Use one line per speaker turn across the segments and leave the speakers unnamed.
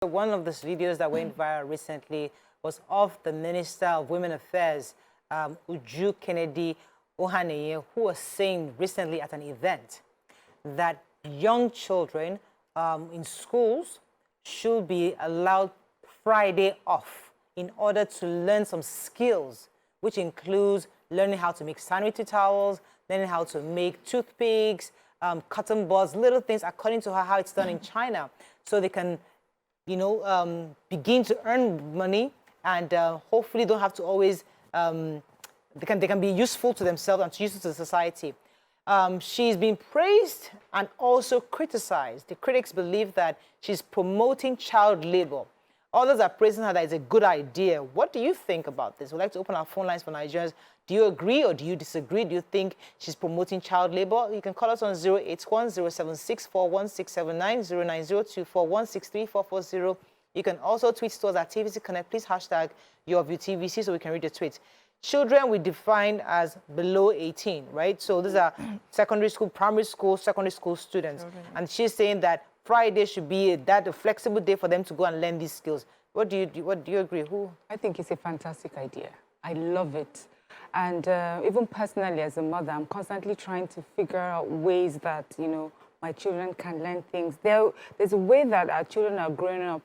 One of the videos that went viral recently was of the Minister of Women Affairs, Uju Kennedy-Ohanenye, who was saying recently at an event that young children in schools should be allowed Friday off in order to learn some skills, which includes learning how to make sanitary towels, learning how to make toothpicks, cotton buds, little things according to her, how it's done in China, so they can, begin to earn money and hopefully don't have to always, they can be useful to themselves and useful to the society. She's been praised and also criticized. The critics believe that she's promoting child labor. Others are praising her that it's a good idea. What do you think about this? We'd like to open our phone lines for Nigerians. Do you agree or do you disagree? Do you think she's promoting child labor? You can call us on 081-076-41679, 090-241-63440. You can also tweet to us at TVC Connect. Please hashtag YourViewTVC so we can read the tweets. Children we define as below 18, right? So these are secondary school, primary school, secondary school students. And she's saying that Friday should be a flexible day for them to go and learn these skills. What do you agree? Who?
I think it's a fantastic idea. I love it. And even personally, as a mother, I'm constantly trying to figure out ways that, my children can learn things. There's a way that our children are growing up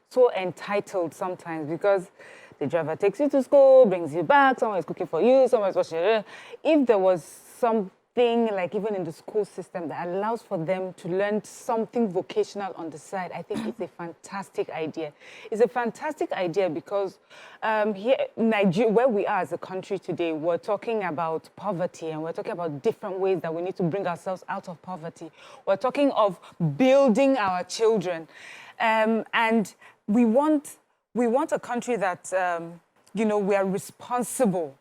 so entitled sometimes because the driver takes you to school, brings you back, someone is cooking for you, someone is washing. If there was something, like even in the school system, that allows for them to learn something vocational on the side, I think it's a fantastic idea. It's a fantastic idea because here in Nigeria, where we are as a country today, we're talking about poverty and we're talking about different ways that we need to bring ourselves out of poverty. We're talking of building our children. And we want a country that, we are responsible.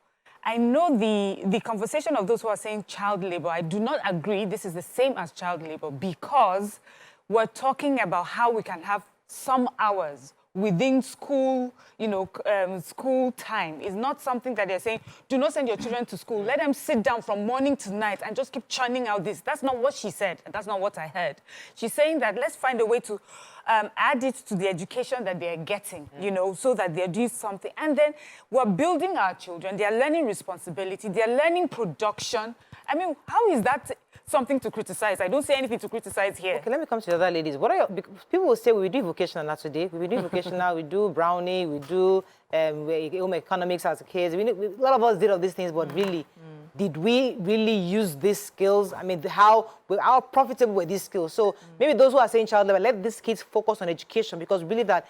I know the conversation of those who are saying child labor, I do not agree this is the same as child labor because we're talking about how we can have some hours within school, school time. It's not something that they're saying, do not send your children to school. Let them sit down from morning to night and just keep churning out this. That's not what she said. And that's not what I heard. She's saying that let's find a way to add it to the education that they're getting, so that they're doing something. And then we're building our children. They're learning responsibility. They're learning production. I mean, how is that something to criticize? I don't say anything to criticize here.
Okay, let me come to the other ladies. People will say we do vocational now today. We do vocational, we do brownie, we do home economics as kids. A lot of us did all these things, but really, did we really use these skills? I mean, how profitable were these skills? So maybe those who are saying child labor, let these kids focus on education because we believe that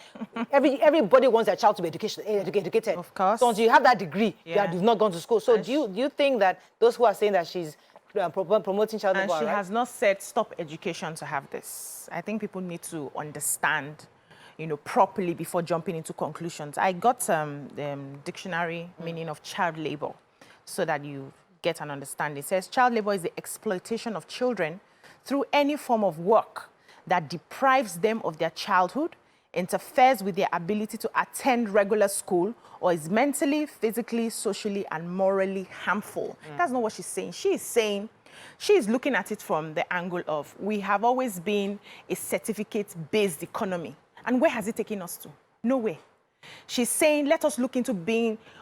everybody wants their child to be educated.
Of course.
So until you have that degree, you've not gone to school. So do you think that those who are saying that she's promoting child labor,
and she has not said stop education to have this. I think people need to understand, properly before jumping into conclusions. I got the dictionary meaning of child labor so that you get an understanding. It says child labor is the exploitation of children through any form of work that deprives them of their childhood, interferes with their ability to attend regular school, or is mentally, physically, socially, and morally harmful. That's not what she's saying. She's looking at it from the angle of we have always been a certificate-based economy. And where has it taken us to? Nowhere. She's saying, let us look into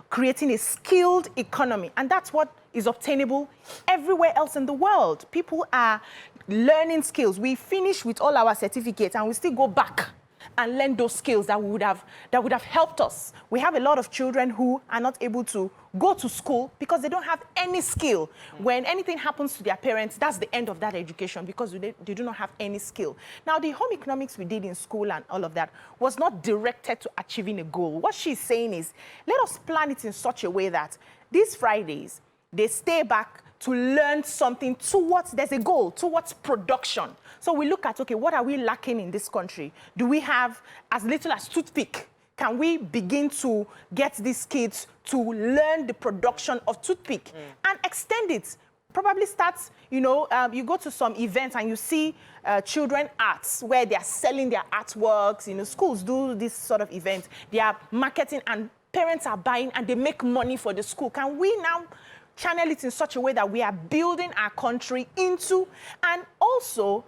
creating a skilled economy. And that's what is obtainable everywhere else in the world. People are learning skills. We finish with all our certificates and we still go back and learn those skills that would have helped us. We have a lot of children who are not able to go to school because they don't have any skill. When anything happens to their parents, that's the end of that education because they do not have any skill. Now, the home economics we did in school and all of that was not directed to achieving a goal. What she's saying is, let us plan it in such a way that these Fridays, they stay back to learn something towards, there's a goal, towards production. So we look at, okay, what are we lacking in this country? Do we have as little as toothpick? Can we begin to get these kids to learn the production of toothpick and extend it? Probably starts, you go to some events and you see children arts where they are selling their artworks. Schools do this sort of events. They are marketing and parents are buying and they make money for the school. Can we now channel it in such a way that we are building our country into, and also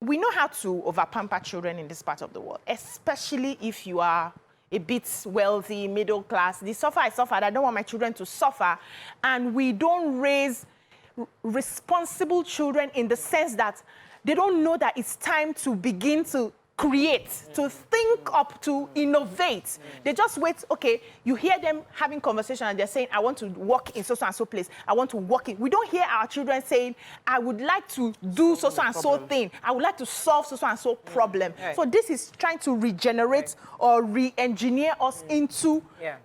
we know how to over-pamper children in this part of the world, especially if you are a bit wealthy, middle class. The suffer I suffered, I don't want my children to suffer. And we don't raise responsible children in the sense that they don't know that it's time to begin to create, to think up, to innovate. They just wait. Okay, you hear them having conversation and they're saying, I want to work in so and so place. I want to work in. We don't hear our children saying, I would like to do so and so thing. I would like to solve so and so problem.
Right.
So this is trying to regenerate or re-engineer us into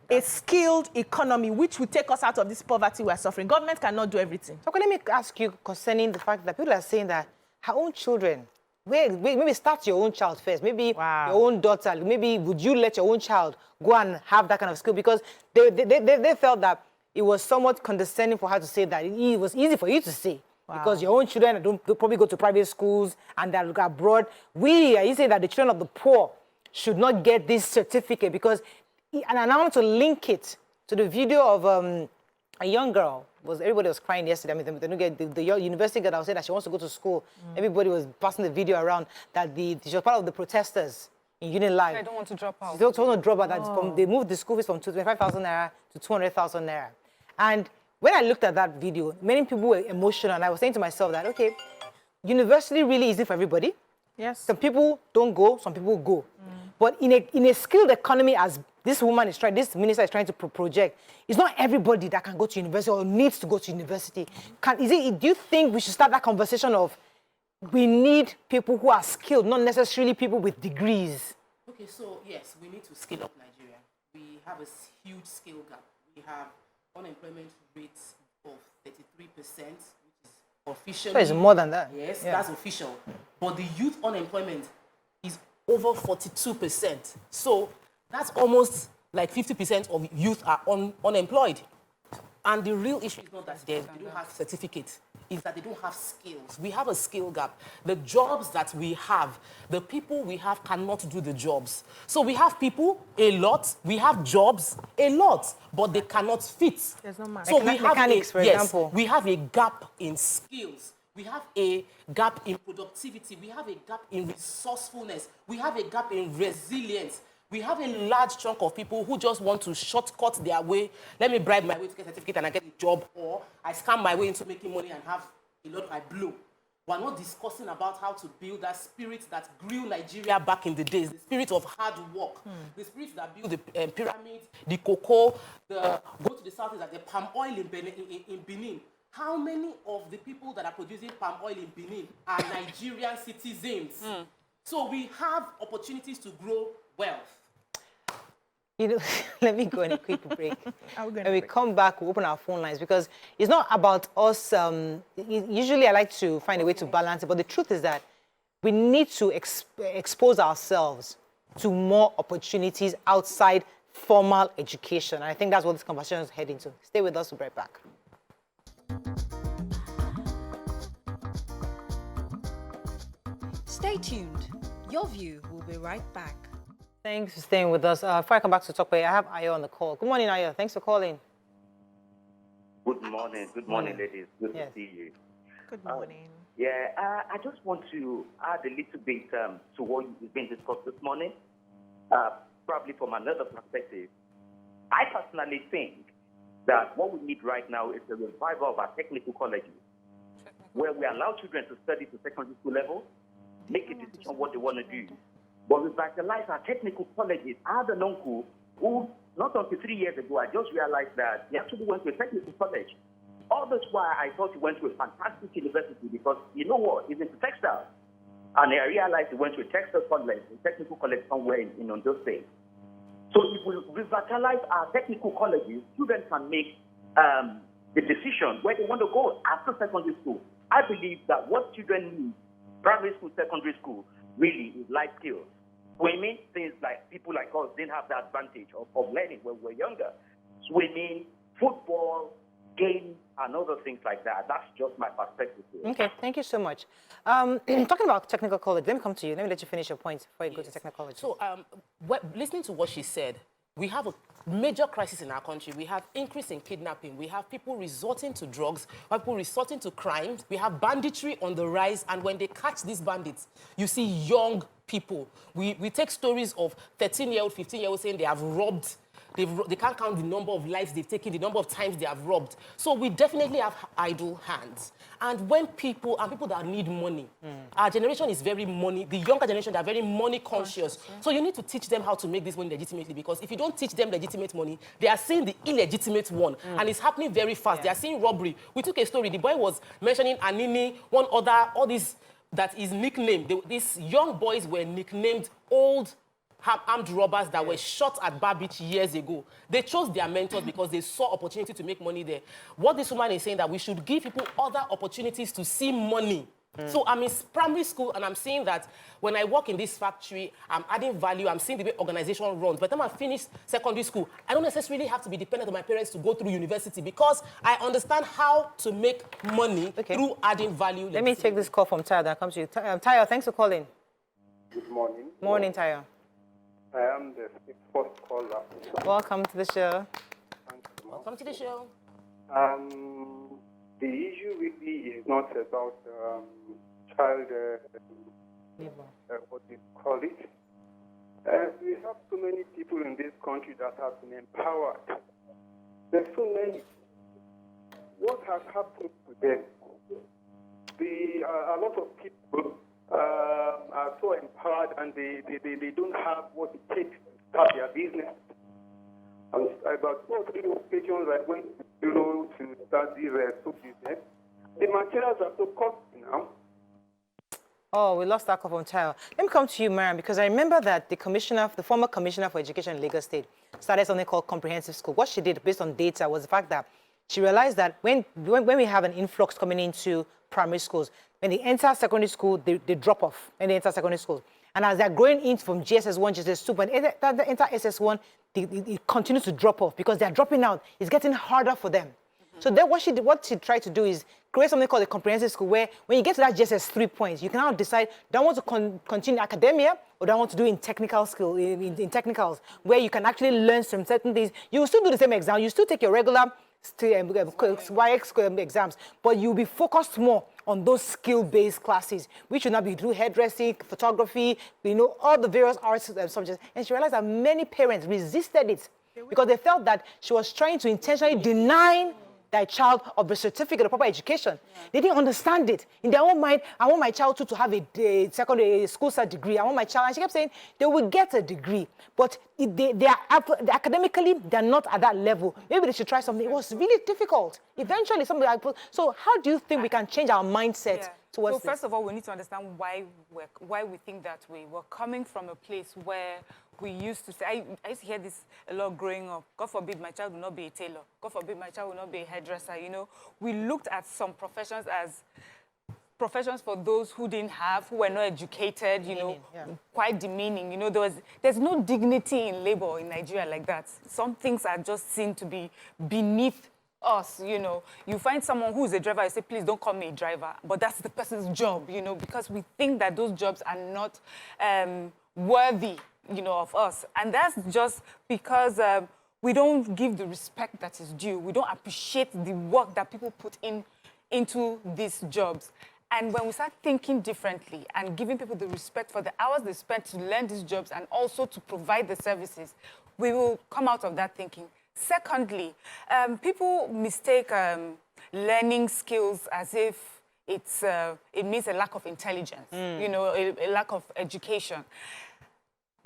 a skilled economy, which will take us out of this poverty we're suffering. Government cannot do everything.
Okay, let me ask you concerning the fact that people are saying that her own children, maybe start your own child first. Maybe your own daughter. Maybe would you let your own child go and have that kind of skill? Because they felt that it was somewhat condescending for her to say that. It was easy for you to say. Because your own children don't probably go to private schools and they look abroad. Are you saying that the children of the poor should not get this certificate? Because, and I want to link it to the video of a young girl. Everybody was crying yesterday. I mean, the university girl that was saying that she wants to go to school. Everybody was passing the video around that she was part of the protesters in Union Live.
I don't want to drop out.
She don't want to drop out. That they moved the school fees from 25,000 naira to 200,000 naira. And when I looked at that video, many people were emotional. And I was saying to myself that, okay, university really isn't for everybody.
Yes.
Some people don't go, some people go. But in a skilled economy, as this minister is trying to project, it's not everybody that can go to university or needs to go to university. Do you think we should start that conversation of we need people who are skilled, not necessarily people with degrees?
Okay, so yes, we need to scale up Nigeria. We have a huge skill gap. We have unemployment rates of 33%, which is officially.
So it's more than that.
Yes, that's official. But the youth unemployment is over 42%. So that's almost like 50% of youth are unemployed. And the real issue is not that they don't have certificates, it's that they don't have skills. We have a skill gap. The jobs that we have, the people we have cannot do the jobs. So we have people, a lot, we have jobs, a lot, but they cannot fit.
There's no match.
So we have
mechanics, for example.
we have a gap in skills. We have a gap in productivity. We have a gap in resourcefulness. We have a gap in resilience. We have a large chunk of people who just want to shortcut their way. Let me bribe my way to get a certificate and I get a job, or I scam my way into making money and have a lot I blow. We're not discussing about how to build that spirit that grew Nigeria back in the days, the spirit of hard work, the spirit that built the pyramids, the cocoa, go to the southeast, like the palm oil in Benin. How many of the people that are producing palm oil in Benin are Nigerian citizens? So we have opportunities to grow wealth.
You know, let me go on a quick break.
When
we come back, we'll open our phone lines because it's not about us. Usually I like to find a way to balance it, but the truth is that we need to expose ourselves to more opportunities outside formal education. And I think that's what this conversation is heading to. Stay with us, we'll be right back.
Stay tuned. Your View will be right back.
Thanks for staying with us. Before I come back to talk, I have Ayo on the call. Good morning, Ayo. Thanks for calling.
Good morning. Good morning, ladies. Good to see you.
Good morning.
I just want to add a little bit to what is being discussed this morning, probably from another perspective. I personally think that what we need right now is a revival of our technical colleges, where we allow children to study to secondary school level, make a decision on what they want to do. But revitalize our technical colleges. I had an uncle who, not until 3 years ago, I just realized that he actually went to a technical college. All this while, I thought he went to a fantastic university because, you know what, he's into textiles. And I realized he went to a textile college, a technical college somewhere in Ondo State. So if we revitalize our technical colleges, students can make the decision where they want to go after secondary school. I believe that what children need, primary school, secondary school, really is life skills. Swimming, things like people like us didn't have the advantage of learning when we were younger. Swimming, football, games, and other things like that. That's just my perspective here.
Okay, thank you so much. Talking about technical college, let me come to you. Let me let you finish your points before you go to technical college.
So listening to what she said, we have a major crisis in our country. We have increase in kidnapping. We have people resorting to drugs. We have people resorting to crimes. We have banditry on the rise. And when they catch these bandits, you see young people. We take stories of 13-year-old, 15-year-old saying they have robbed. They can't count the number of lives they've taken, the number of times they have robbed. So we definitely have idle hands. And when people that need money, our generation is very money, the younger generation, they are very money conscious. So you need to teach them how to make this money legitimately, because if you don't teach them legitimate money, they are seeing the illegitimate one. And it's happening very fast. They are seeing robbery. We took a story, the boy was mentioning Anini, one other, all these, that is nicknamed. These young boys were nicknamed old armed robbers that were shot at Bar Beach years ago. They chose their mentors because they saw opportunity to make money there. What this woman is saying, that we should give people other opportunities to see money. So I'm in primary school and I'm seeing that when I work in this factory, I'm adding value, I'm seeing the way organization runs. By the time I finish secondary school, I don't necessarily have to be dependent on my parents to go through university, because I understand how to make money through adding value.
Let me take this call from Tayo, that comes to you. Tayo, thanks for calling.
Good morning.
Morning, Tayo.
I am the first caller.
Welcome to the show.
Welcome to the show.
The issue really is not about child, what do you call it? We have so many people in this country that have been empowered. There's so many. What has happened to them? A lot of people are so empowered, and they don't have what it takes to start their business. And about 2 or 3 occasions I went to start this soap business. The materials are so costly now.
Oh, we lost that call from Tayo. Let me come to you, Mariam, because I remember that the former commissioner for education in Lagos State started something called comprehensive school. What she did based on data was the fact that she realized that when we have an influx coming into primary schools, when they enter secondary school, they drop off when they enter secondary school. And as they're growing in from GSS1, GSS2, when they enter SS1, it continues to drop off because they're dropping out. It's getting harder for them. So then what she tried to do is create something called a comprehensive school, where when you get to that GSS3 points, you can now decide, do I want to continue academia, or do I want to do in technical skill, in technicals, where you can actually learn some certain things. You will still do the same exam. You still take your regular YX exams, but you'll be focused more on those skill-based classes, which should not be through hairdressing, photography, all the various arts subjects. And she realized that many parents resisted it because they felt that she was trying to intentionally deny their child of a certificate of proper education. They didn't understand it. In their own mind, I want my child to have a secondary school cert degree. I want my child, and she kept saying they will get a degree, but academically, they're not at that level. Maybe they should try something. It was really difficult. Eventually, so how do you think we can change our mindset towards this?
So first of all, we need to understand why we think that way. We're coming from a place where we used to say, I used to hear this a lot growing up, God forbid my child will not be a tailor. God forbid my child will not be a hairdresser. We looked at some professions as professions for those who didn't have, who were not educated, quite demeaning. There's no dignity in labor in Nigeria like that. Some things are just seen to be beneath us. You find someone who's a driver, you say, please don't call me a driver, but that's the person's job, because we think that those jobs are not worthy, of us. And that's just because we don't give the respect that is due. We don't appreciate the work that people put into these jobs. And when we start thinking differently and giving people the respect for the hours they spend to learn these jobs and also to provide the services, we will come out of that thinking. Secondly, people mistake learning skills as if it means a lack of intelligence, a lack of education.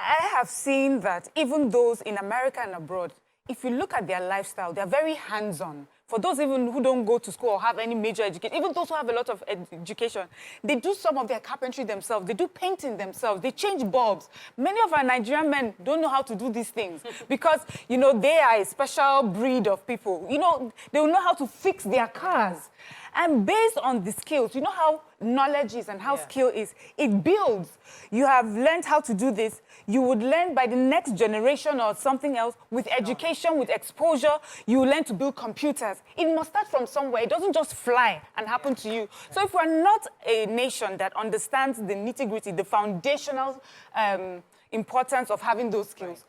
I have seen that even those in America and abroad, if you look at their lifestyle, they're very hands-on. For those even who don't go to school or have any major education, even those who have a lot of education, they do some of their carpentry themselves. They do painting themselves. They change bulbs. Many of our Nigerian men don't know how to do these things because, they are a special breed of people. They will know how to fix their cars. And based on the skills, how knowledge is and how skill is, it builds. You have learned how to do this. You would learn by the next generation or something else with education, with exposure. You learn to build computers. It must start from somewhere. It doesn't just fly and happen to you. So if we're not a nation that understands the nitty-gritty, the foundational importance of having those skills,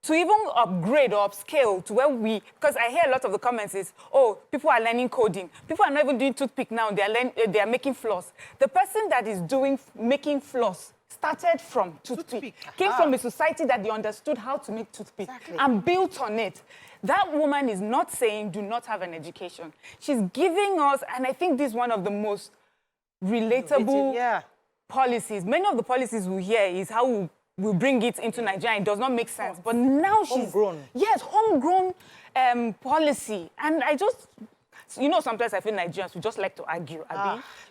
to even upgrade or upscale to where because I hear a lot of the comments is, oh, people are learning coding. People are not even doing toothpick now, they are making floss. The person that is making floss started from toothpick. Came from a society that they understood how to make toothpick and built on it. That woman is not saying do not have an education. She's giving us, and I think this is one of the most relatable policies. Many of the policies we hear is how we bring it into Nigeria. It does not make sense. But now she's...
Homegrown.
Yes, homegrown policy. And I just... You know, sometimes I feel Nigerians, we just like to argue.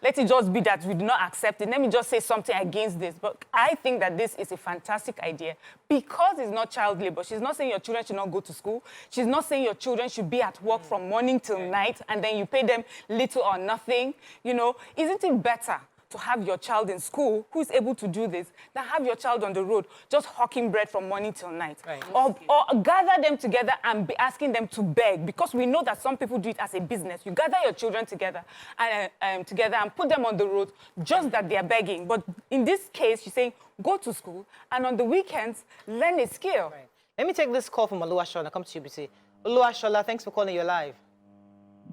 Let it just be that we do not accept it. Let me just say something against this. But I think that this is a fantastic idea because it's not child labor. She's not saying your children should not go to school. She's not saying your children should be at work from morning till night and then you pay them little or nothing. You know, isn't it better to have your child in school who is able to do this than have your child on the road just hawking bread from morning till night? Right. Or gather them together and be asking them to beg, because we know that some people do it as a business. You gather your children together and put them on the road just that they are begging. But in this case, she's saying, go to school and on the weekends, learn a skill.
Right. Let me take this call from Oluwashola. Come to you, BC. Oluwashola, thanks for calling. You're live.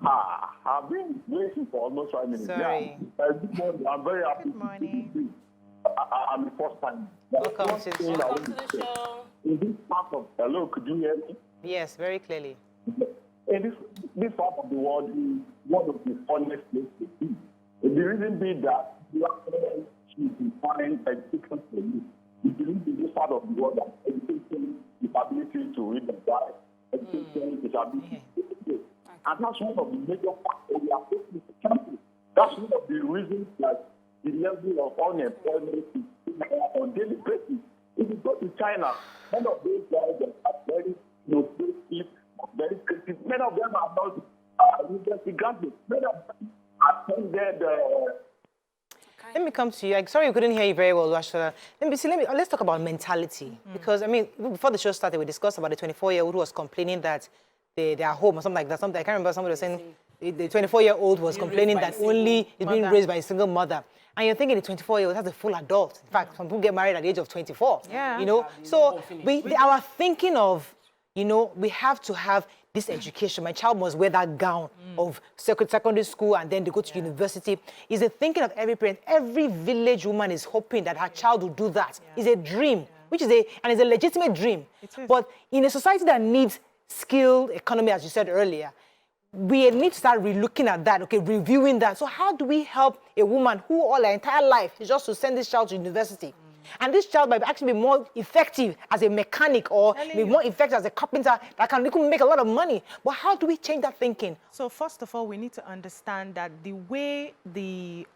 I've been waiting for almost 5 minutes.
Sorry.
Yeah. Good morning. I'm very happy.
Good morning.
I'm the first time.
Welcome to the show.
Welcome to the show.
In this part of... Hello, could you hear me?
Yes, very clearly.
In this part of the world is one of the funniest places to be. The reason being that you should define education for you. We believe in this part of the world that education is ability to read and write. Education is ability to educate. And that's one of the major factors we are facing in the country. That's one of the reasons that the level of unemployment is on a daily basis. If you go to China, many of those guys that are very creative, very creative, many of them are not university graduates. Many of them attended...
Let me come to you. Sorry we couldn't hear you very well, Oluwashola. Let's talk about mentality. Because, I mean, before the show started, we discussed about the 24-year-old who was complaining that they are home or something like that. I can't remember, somebody was saying the 24-year-old was complaining that only is being raised by a single mother. And you're thinking the 24-year-old has a full adult. In fact, some people get married at the age of 24. Yeah. You know, so our thinking of, you know, we have to have this education. My child must wear that gown of secondary school and then they go to university. Is the thinking of every parent. Every village woman is hoping that her child will do that. It's a dream, which is a legitimate dream. But in a society that needs skilled economy, as you said earlier, we need to start relooking at that, okay, reviewing that. So how do we help a woman who all her entire life is just to send this child to university? And this child might actually be more effective as a mechanic or be more effective as a carpenter that can make a lot of money. But how do we change that thinking?
So first of all, we need to understand that the way the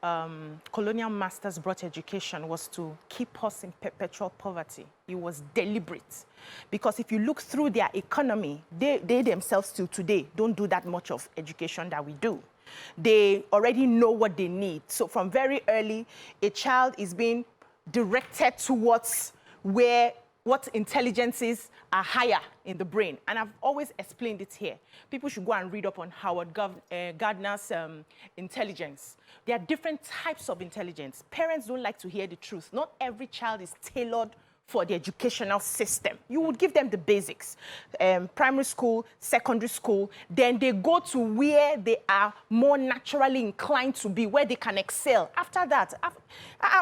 colonial masters brought education was to keep us in perpetual poverty. It was deliberate. Because if you look through their economy, they themselves till today don't do that much of education that we do. They already know what they need. So from very early, a child is being directed towards what intelligences are higher in the brain. And I've always explained it here. People should go and read up on Howard Gardner's intelligence. There are different types of intelligence. Parents don't like to hear the truth. Not every child is tailored for the educational system. You would give them the basics, primary school, secondary school, then they go to where they are more naturally inclined to be, where they can excel. After that,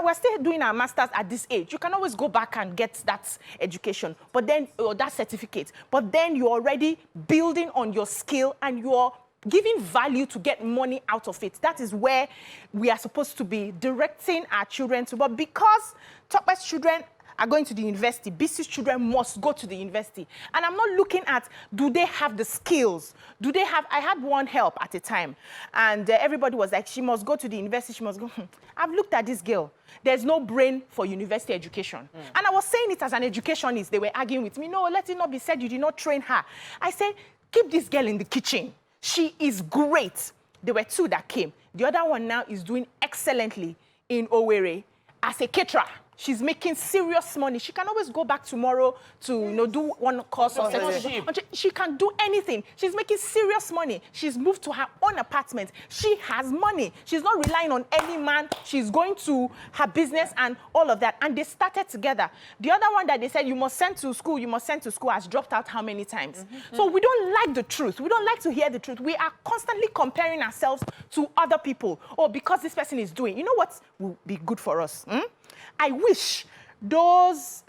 we're still doing our masters at this age. You can always go back and get that education, but then, or that certificate, but then you're already building on your skill and you're giving value to get money out of it. That is where we are supposed to be directing our children to. But because top-best children are going to the university, BC's children must go to the university. And I'm not looking at, do they have the skills? Do they have, I had one help at a time, and everybody was like, she must go to the university, she must go. I've looked at this girl. There's no brain for university education. And I was saying it as an educationist. They were arguing with me, no, let it not be said you did not train her. I said, keep this girl in the kitchen. She is great. There were 2 that came. The other one now is doing excellently in Owerri as a caterer. She's making serious money. She can always go back tomorrow to do one course of She can do anything. She's making serious money. She's moved to her own apartment. She has money. She's not relying on any man. She's going to her business and all of that. And they started together. The other one that they said, you must send to school, has dropped out how many times? So we don't like the truth. We don't like to hear the truth. We are constantly comparing ourselves to other people. Oh, because this person is doing. You know what will be good for us? I wish those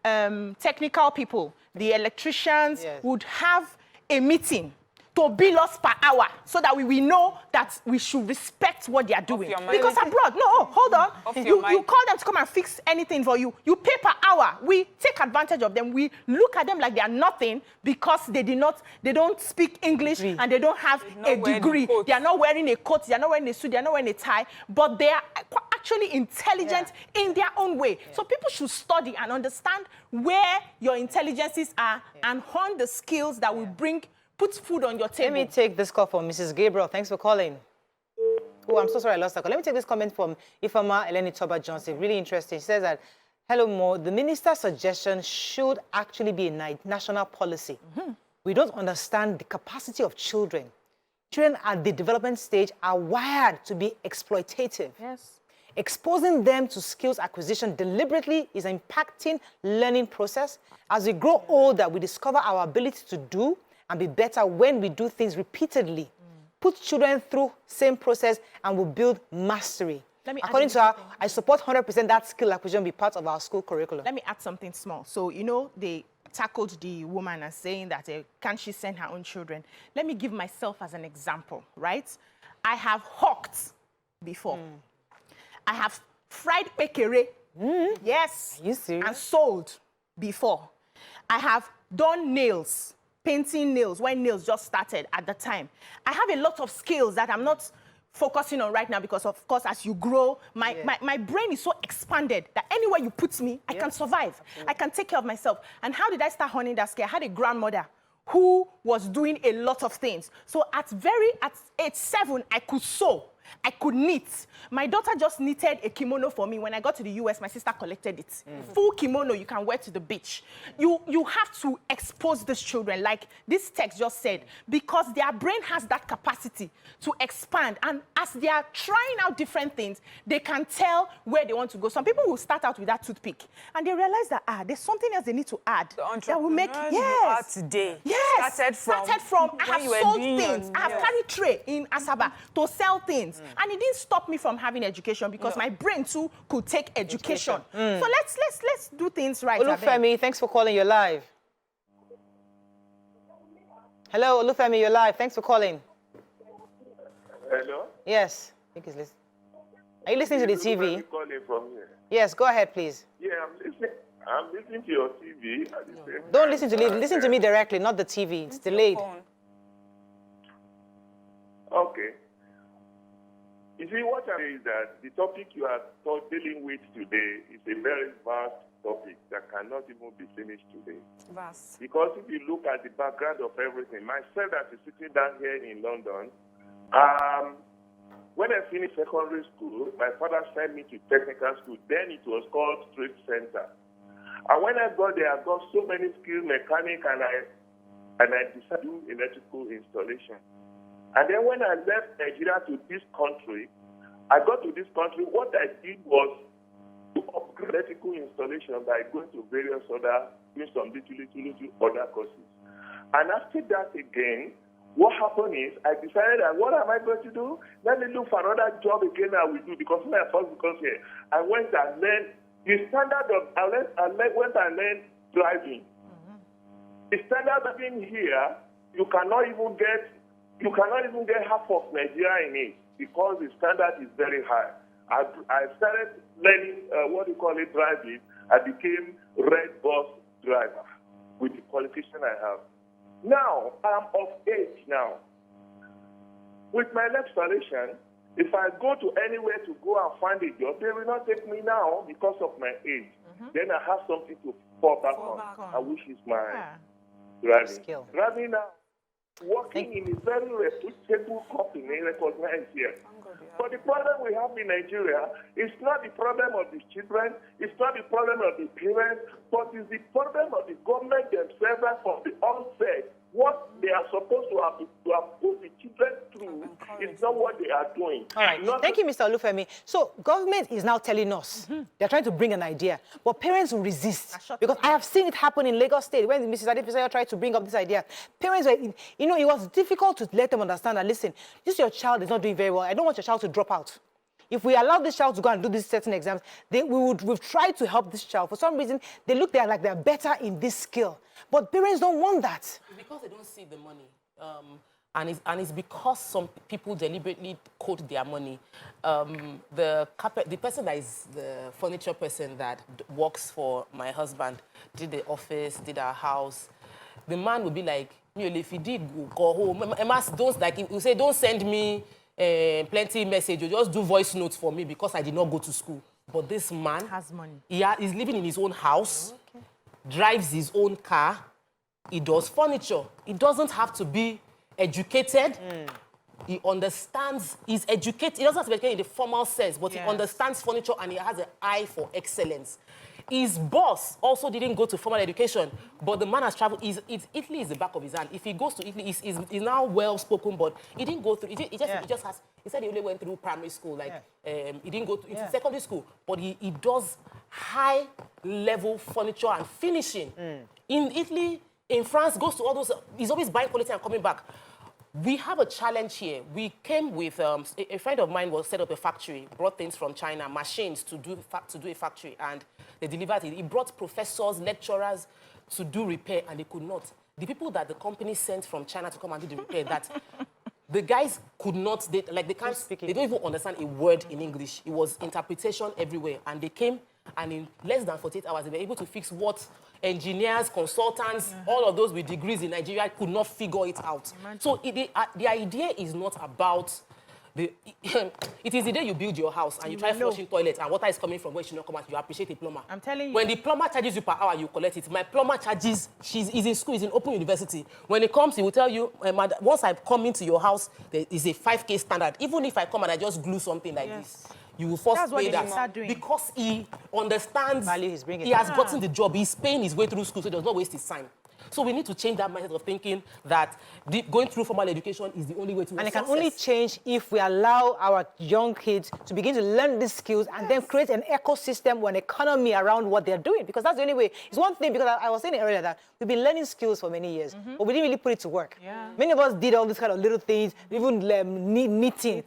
technical people, the electricians, would have a meeting to bill us per hour so that we know that we should respect what they are doing. Because abroad, hold on. You call them to come and fix anything for you. You pay per hour. We take advantage of them. We look at them like they are nothing because they don't speak English and they don't have a degree. They are not wearing a coat. They are not wearing a suit. They are not wearing a tie. But they are actually intelligent in their own way. So people should study and understand where your intelligences are and hone the skills that will put food on your table.
Let me take this call from Mrs. Gabriel. Thanks for calling. Oh, I'm so sorry I lost that call. Let me take this comment from Ifama Eleni Toba Johnson. Really interesting. She says that, hello, Mo, the minister's suggestion should actually be a national policy. We don't understand the capacity of children. Children at the development stage are wired to be exploitative.
Yes.
Exposing them to skills acquisition deliberately is impacting learning process. As we grow older, we discover our ability to do and be better when we do things repeatedly. Put children through same process and will build mastery. According to her, I support 100% that skill acquisition be part of our school curriculum.
Let me add something small. So, they tackled the woman as saying that can she send her own children? Let me give myself as an example, right? I have hawked before. I have fried pekere. Yes.
Are you serious?
And sold before. I have done nails. Painting nails when nails just started at the time. I have a lot of skills that I'm not focusing on right now because, of course, as you grow, my brain is so expanded that anywhere you put me, I can survive. Absolutely. I can take care of myself. And how did I start honing that skill? I had a grandmother who was doing a lot of things. So at age 7, I could sew. I could knit. My daughter just knitted a kimono for me. When I got to the US, my sister collected it. Full kimono you can wear to the beach. You have to expose these children, like this text just said, because their brain has that capacity to expand. And as they are trying out different things, they can tell where they want to go. Some people will start out with that toothpick, and they realize that, there's something else they need to add. That will make,
today.
Yes.
Started from
I have sold things. I have carried tray in Asaba to sell things. And it didn't stop me from having education because my brain too could take education. So let's do things right.
Olufemi, thanks for calling. You're live. Hello, Olufemi, you're live. Thanks for calling.
Hello?
Yes. I think he's listening. Are you listening to the TV?
Calling from here.
Yes, go ahead, please.
Yeah, I'm listening to your TV.
Don't listen to me directly, not the TV. It's delayed.
Okay. You see, what I mean is that the topic you are dealing with today is a very vast topic that cannot even be finished today.
Vast.
Because if you look at the background of everything, myself that is sitting down here in London, when I finished secondary school, my father sent me to technical school. Then it was called Street Center. And when I got there, I got so many skilled mechanic and I decided to do electrical installation. And then when I left Nigeria to this country, I got to this country, what I did was to upgrade electrical installation by going to various other, doing some little other courses. And after that again, what happened is I decided that what am I going to do? Let me look for another job again I will do, because when I first got here, I went and learned the standard of, went and learned driving. The standard of being here, you cannot even get half of Nigeria in it because the standard is very high. I started learning driving. I became red bus driver with the qualification I have. Now, I'm of age now. With my legislation, if I go to anywhere to go and find a job, they will not take me now because of my age. Then I have something to fall back on. Which is my driving.
Skill.
Driving now. working in a very reputable company recognized here. But the problem we have in Nigeria is not the problem of the children, it's not the problem of the parents, but it's the problem of the government themselves from the onset. What they are supposed to have put the children through is not what they are doing.
All right. Thank you, Mr. Olufemi. So government is now telling us they're trying to bring an idea, but parents will resist. Because I have seen it happen in Lagos State when Mrs. Adefisayo tried to bring up this idea. Parents were, you know, it was difficult to let them understand that, listen, this your child is not doing very well. I don't want your child to drop out. If we allow this child to go and do these certain exams, we've tried to help this child. For some reason, they look like they're better in this skill. But parents don't want that.
Because they don't see the money. And it's because some people deliberately quote their money. The person that is the furniture person that works for my husband, did the office, did our house, the man would be like, if he did go home, don't send me plenty message, you just do voice notes for me because I did not go to school. But this man
has money.
He's living in his own house, drives his own car, he does furniture. He doesn't have to be educated. He understands, he's educated. He doesn't have to be educated in the formal sense, but he understands furniture and he has an eye for excellence. His boss also didn't go to formal education, but the man has traveled. Italy is the back of his hand. If he goes to Italy, he's now well-spoken, but he didn't go through, he said he only went through primary school, he didn't go to secondary school, but he does high-level furniture and finishing. In Italy, in France, goes to all those, he's always buying quality and coming back. We have a challenge here. We came with, a friend of mine was set up a factory, brought things from China, machines to do a factory, and they delivered it. He brought professors, lecturers to do repair, and they could not. The people that the company sent from China to come and do the repair, that the guys could not, they don't even understand a word in English. It was interpretation everywhere, and they came, and in less than 48 hours, they were able to fix what engineers, consultants, all of those with degrees in Nigeria could not figure it out. So the idea is not about it is the day you build your house and you try flushing toilets and water is coming from where it should not come out, you appreciate a plumber.
I'm telling you.
When the plumber charges you per hour, you collect it. My plumber charges, he's in school, he's in open university. When he comes, he will tell you, once I come into your house, there is a 5K standard. Even if I come and I just glue something like this, you will first pay that. Because he understands, he has gotten the job, he's paying his way through school, so he does not waste his time. So we need to change that mindset of thinking that going through formal education is the only way to
And it can only change if we allow our young kids to begin to learn these skills and then create an ecosystem or an economy around what they're doing. Because that's the only way. It's one thing, because I was saying earlier that we've been learning skills for many years, but we didn't really put it to work. Many of us did all these kind of little things, even knitting,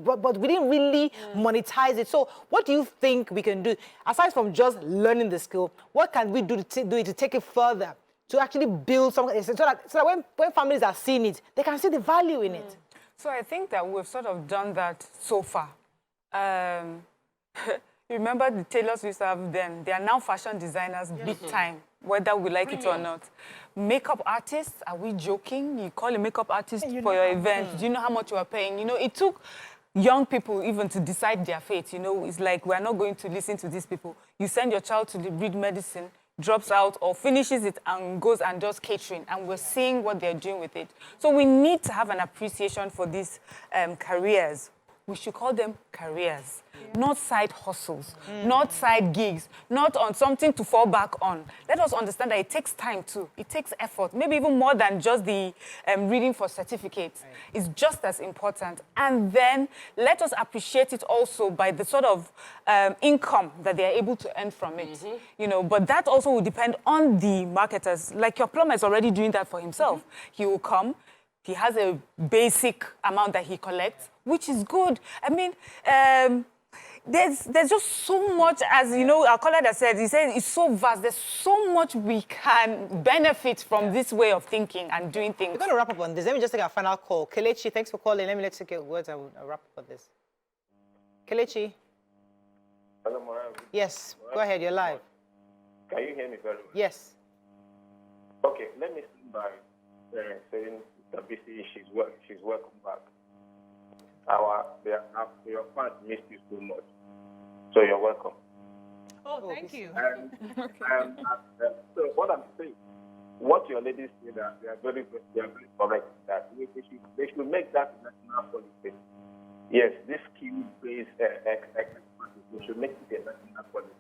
but we didn't really monetize it. So what do you think we can do? Aside from just learning the skill, what can we do to take it further? To actually build something, so that when families are seeing it, they can see the value in it.
So I think that we've sort of done that so far. Remember the tailors we used to have then? They are now fashion designers big time, whether we like it or not. Makeup artists, are we joking? You call a makeup artist for your event. Do you know how much you are paying? You know, it took young people even to decide their fate. You know, it's like, we're not going to listen to these people. You send your child to read medicine, drops out or finishes it and goes and does catering, and we're seeing what they're doing with it. So we need to have an appreciation for these careers. We should call them careers, not side hustles, not side gigs, not on something to fall back on. Let us understand that it takes time too. It takes effort, maybe even more than just the reading for certificates. It's just as important. And then let us appreciate it also by the sort of income that they're able to earn from it. You know, but that also will depend on the marketers. Like your plumber is already doing that for himself. He will come. He has a basic amount that he collects, which is good. I mean, there's just so much, as you know, our caller that said, he said it's so vast. There's so much we can benefit from this way of thinking and doing things.
We're going to wrap up on this. Let me just take our final call. Kelechi, thanks for calling. Let me take your words and I'll wrap up on this. Kelechi?
Hello, Mariam.
Yes, go ahead. You're live.
Can you hear me very well?
Yes.
Okay, let me start by saying BC, she's welcome back. Your fans missed you so much, so you're welcome.
Oh, thank you.
So what I'm saying what your ladies say that they are very correct. That they should make that national policy. Yes, this skill-based we should make it a national policy.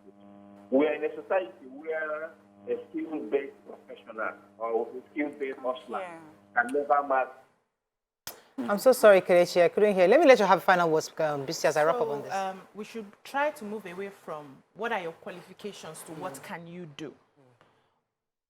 We are in a society where a skill-based professional or a skill-based hustler can never match.
I'm so sorry, Kelechi, I couldn't hear. Let me let you have final words, BC, as I wrap up on this.
We should try to move away from what are your qualifications to what can you do.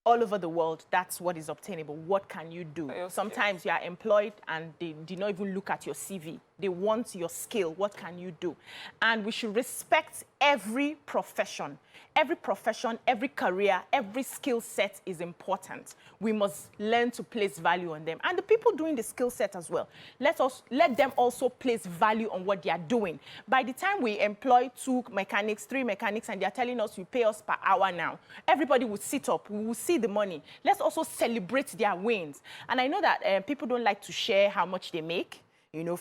All over the world, that's what is obtainable. What can you do? Sometimes you are employed and they did not even look at your CV. They want your skill. What can you do? And we should respect every profession. Every profession, every career, every skill set is important. We must learn to place value on them. And the people doing the skill set as well, let them also place value on what they are doing. By the time we employ 2 mechanics, 3 mechanics, and they're telling us you pay us per hour now, everybody will sit up. We will see the money. Let's also celebrate their wins. And I know that people don't like to share how much they make, you know,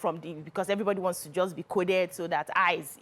because everybody wants to just be coded so that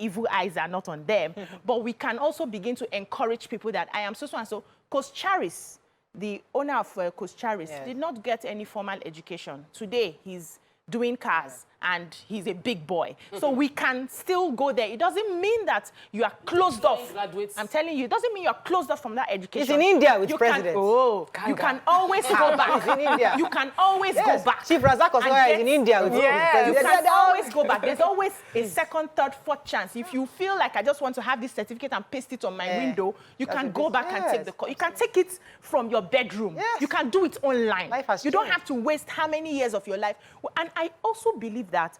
evil eyes are not on them. But we can also begin to encourage people that I am so and so. Coach Charis, the owner of Coach Charis, did not get any formal education. Today, he's doing cars and he's a big boy. So we can still go there. It doesn't mean that you are closed off. I'm telling you, it doesn't mean you are closed off from that education.
He's in India with president.
You can always go back.
He's in India.
You can always go back.
Chief Razak Osoya is in India with president.
You can always go back. There's always a second, third, fourth chance. If you feel like I just want to have this certificate and paste it on my window, you can go back and take the course. You can take it from your bedroom. You can do it online. You don't have to waste how many years of your life. And I also believe that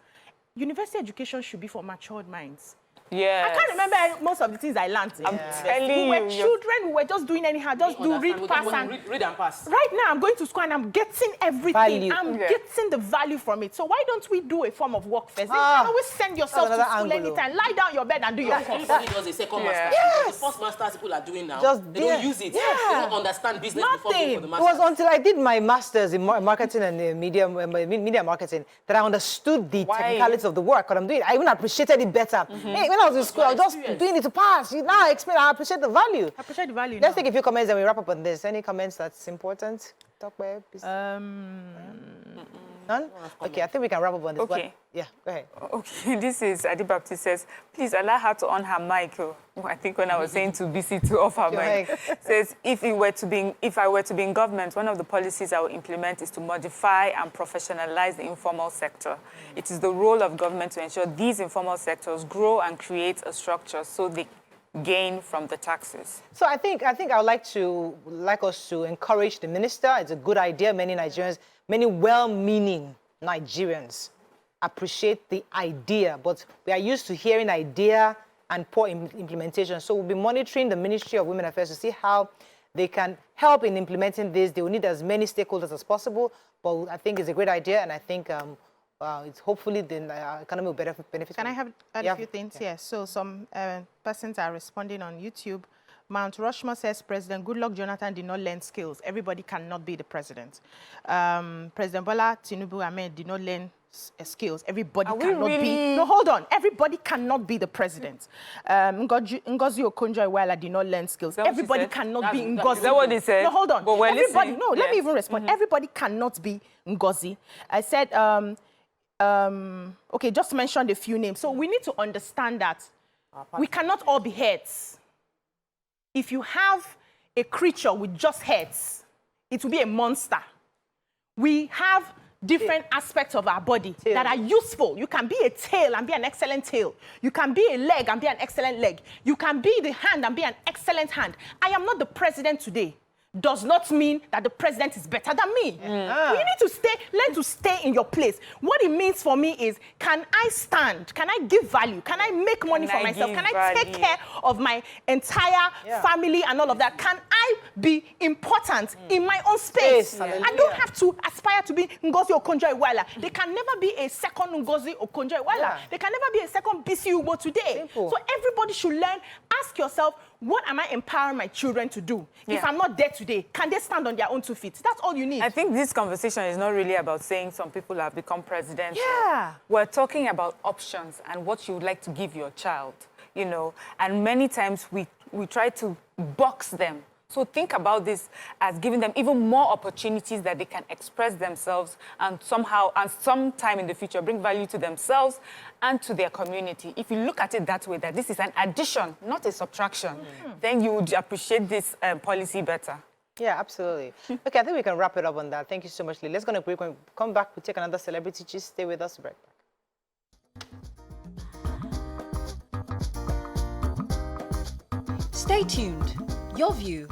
university education should be for matured minds.
Yeah.
I can't remember most of the things I learned.
I'm telling you.
We were children, we were just doing anyhow, just do read, pass, and
read and pass.
Right now, I'm going to school and I'm getting everything. I'm getting the value from it. So why don't we do a form of work first? You can always send yourself to school anytime. Lie down your bed and do your course.
Everybody does a second master. The first master people are doing now, they don't use it. They don't understand business before going for the master.
It was until I did my master's in marketing and media marketing that I understood the technicalities of the work that I'm doing. I even appreciated it better. Hey, when I was in school, I was just doing it to pass. Now I explain, I appreciate the value.
I appreciate the value.
Let's take a few comments and we wrap up on this. Any comments that's important? None? Okay, I think we can wrap up on this.
Okay.
But, yeah, go ahead.
Okay, this is Adi Baptist says, please allow her to on her mic. I think when I was saying to BC to off her mic, says, if I were to be in government, one of the policies I will implement is to modify and professionalize the informal sector. It is the role of government to ensure these informal sectors grow and create a structure so they gain from the taxes.
So I think I would like us to encourage the minister. It's a good idea. Many Nigerians, many well-meaning Nigerians appreciate the idea, but we are used to hearing idea and poor implementation. So we'll be monitoring the Ministry of Women Affairs to see how they can help in implementing this. They will need as many stakeholders as possible, but I think it's a great idea, and I think it's hopefully the economy will benefit.
Can I have a few things? Yes. So some persons are responding on YouTube. Mount Rushmore says President Goodluck Jonathan did not learn skills. Everybody cannot be the president. President Bola Tinubu Ahmed did not learn skills. Everybody cannot be. No, hold on. Everybody cannot be the president. Ngozi Okonjo-Iweala did not learn skills. Everybody cannot be Ngozi.
Is that what he said?
No, hold on.
But
everybody. No, let me even respond. Everybody cannot be Ngozi. I said. Okay, just mentioned a few names. So we need to understand that we cannot all be heads. If you have a creature with just heads, it will be a monster. We have different aspects of our body that are useful. You can be a tail and be an excellent tail. You can be a leg and be an excellent leg. You can be the hand and be an excellent hand. I am not the president today. Does not mean that the president is better than me. You need to learn to stay in your place. What it means for me is, can I stand? Can I give value? Can I make money for myself? Can I take care of my entire family and all of that? Can I be important in my own space? I don't have to aspire to be Ngozi Okonjo-Iweala. There can never be a second Ngozi Okonjo-Iweala. There can never be a second BC Ugbo today. Simple. So everybody should learn. Ask yourself, what am I empowering my children to do? If I'm not there today, can they stand on their own 2 feet? That's all you need.
I think this conversation is not really about saying some people have become president. We're talking about options and what you would like to give your child, you know. And many times we try to box them So think about this as giving them even more opportunities that they can express themselves and somehow, and sometime in the future, bring value to themselves and to their community. If you look at it that way, that this is an addition, not a subtraction, then you would appreciate this policy better.
Yeah, absolutely. Okay, I think we can wrap it up on that. Thank you so much, Lee. Let's go on a break. When we come back, we'll take another celebrity. Just stay with us. Right back.
Stay tuned. Your view